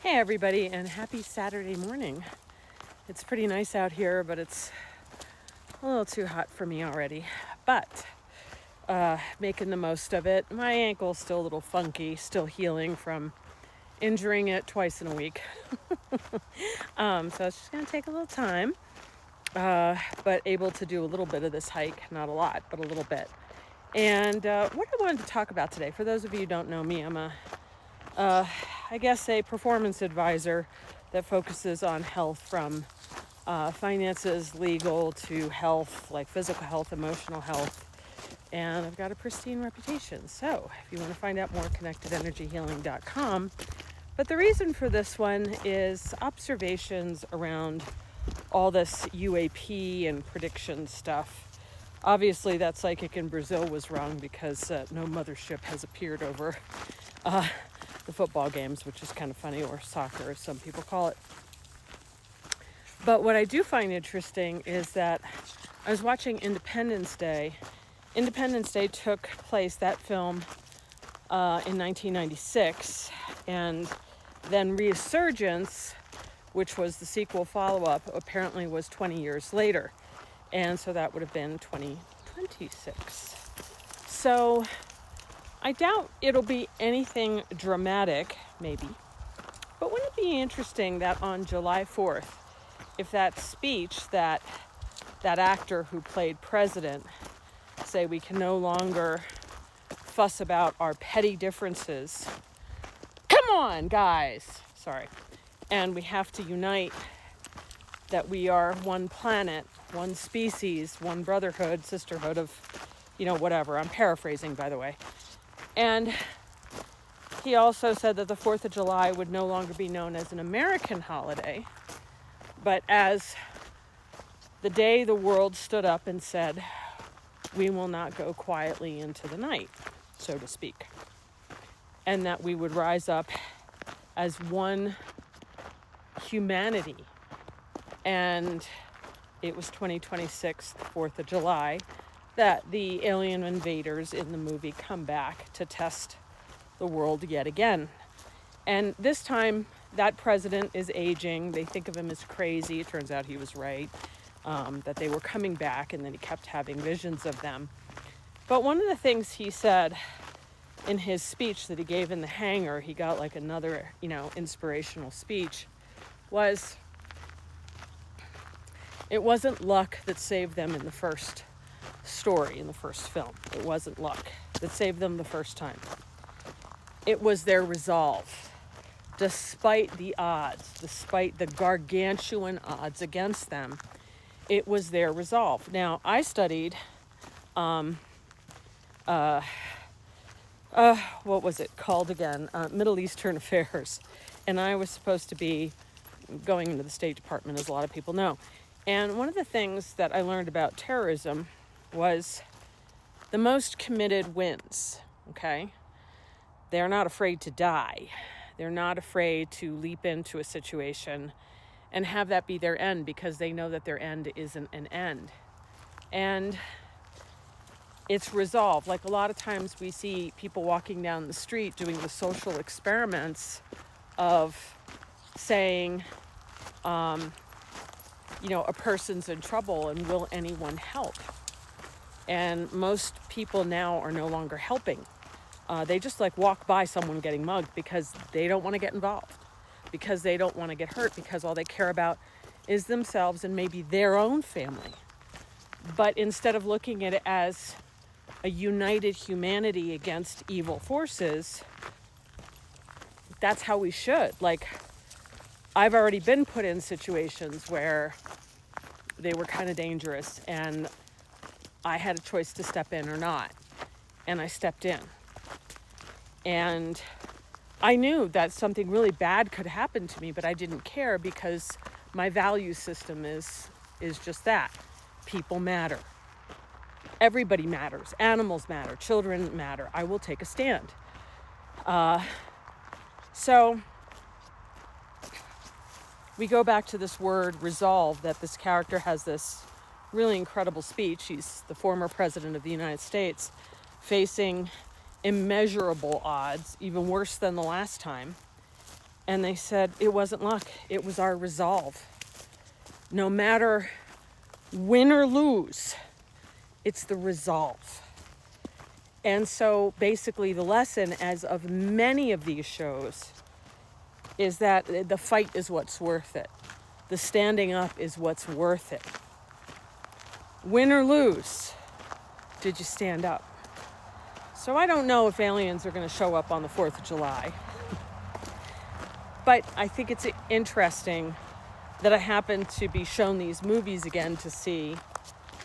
Hey everybody, and happy Saturday morning. It's pretty nice out here, but it's a little too hot for me already. But making the most of it. My ankle's still a little funky, still healing from injuring it twice in a week. So it's just going to take a little time, but able to do a little bit of this hike. Not a lot, but a little bit. And what I wanted to talk about today, for those of you who don't know me, I'm I guess a performance advisor that focuses on health from finances, legal to health, like physical health, emotional health. And I've got a pristine reputation. So if you want to find out more, connectedenergyhealing.com. But the reason for this one is observations around all this UAP and prediction stuff. Obviously, that psychic in Brazil was wrong because no mothership has appeared over the football games, which is kind of funny, or soccer as some people call it. But what I do find interesting is that I was watching Independence Day. Independence Day took place, that film, in 1996, and then Resurgence, which was the sequel follow-up, apparently was 20 years later. And so that would have been 2026. So I doubt it'll be anything dramatic, maybe. But wouldn't it be interesting that on July 4th, if that speech that actor who played president say we can no longer fuss about our petty differences. Come on, guys. Sorry. And we have to unite, that we are one planet, one species, one brotherhood, sisterhood of, whatever. I'm paraphrasing, by the way. And he also said that the 4th of July would no longer be known as an American holiday, but as the day the world stood up and said, we will not go quietly into the night, so to speak. And that we would rise up as one humanity. And it was 2026, the 4th of July, that the alien invaders in the movie come back to test the world yet again. And this time, that president is aging. They think of him as crazy. It turns out he was right, that they were coming back, and then he kept having visions of them. But one of the things he said in his speech that he gave in the hangar, he got like another, inspirational speech, was it wasn't luck that saved them in the first story, in the first film. It wasn't luck that saved them the first time. It was their resolve. Despite the odds, despite the gargantuan odds against them, it was their resolve. Now, I studied, what was it called again? Middle Eastern Affairs. And I was supposed to be going into the State Department, as a lot of people know. And one of the things that I learned about terrorism was the most committed wins, okay? They're not afraid to die. They're not afraid to leap into a situation and have that be their end, because they know that their end isn't an end. And it's resolve. Like a lot of times we see people walking down the street doing the social experiments of saying, a person's in trouble and will anyone help? And most people now are no longer helping. They just walk by someone getting mugged because they don't want to get involved, because they don't want to get hurt, because all they care about is themselves and maybe their own family. But instead of looking at it as a united humanity against evil forces, that's how we should. I've already been put in situations where they were kind of dangerous and I had a choice to step in or not. And I stepped in. And I knew that something really bad could happen to me, but I didn't care, because my value system is just that. People matter. Everybody matters. Animals matter. Children matter. I will take a stand. So we go back to this word resolve, that this character has this really incredible speech. He's the former president of the United States, facing immeasurable odds, even worse than the last time. And they said it wasn't luck, it was our resolve. No matter win or lose, it's the resolve. And so basically the lesson as of many of these shows is that the fight is what's worth it. The standing up is what's worth it. Win or lose, did you stand up? So I don't know if aliens are going to show up on the 4th of July. But I think it's interesting that I happen to be shown these movies again to see.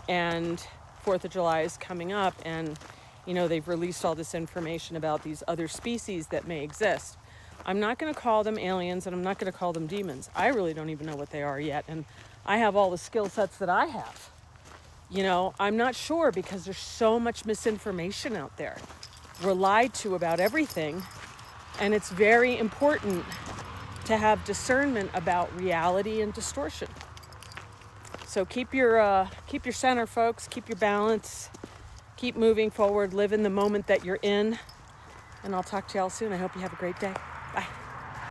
And 4th of July is coming up, and they've released all this information about these other species that may exist. I'm not going to call them aliens, and I'm not going to call them demons. I really don't even know what they are yet, and I have all the skill sets that I have. I'm not sure because there's so much misinformation out there. We're lied to about everything, and it's very important to have discernment about reality and distortion. So keep your center, folks. Keep your balance. Keep moving forward. Live in the moment that you're in. And I'll talk to y'all soon. I hope you have a great day.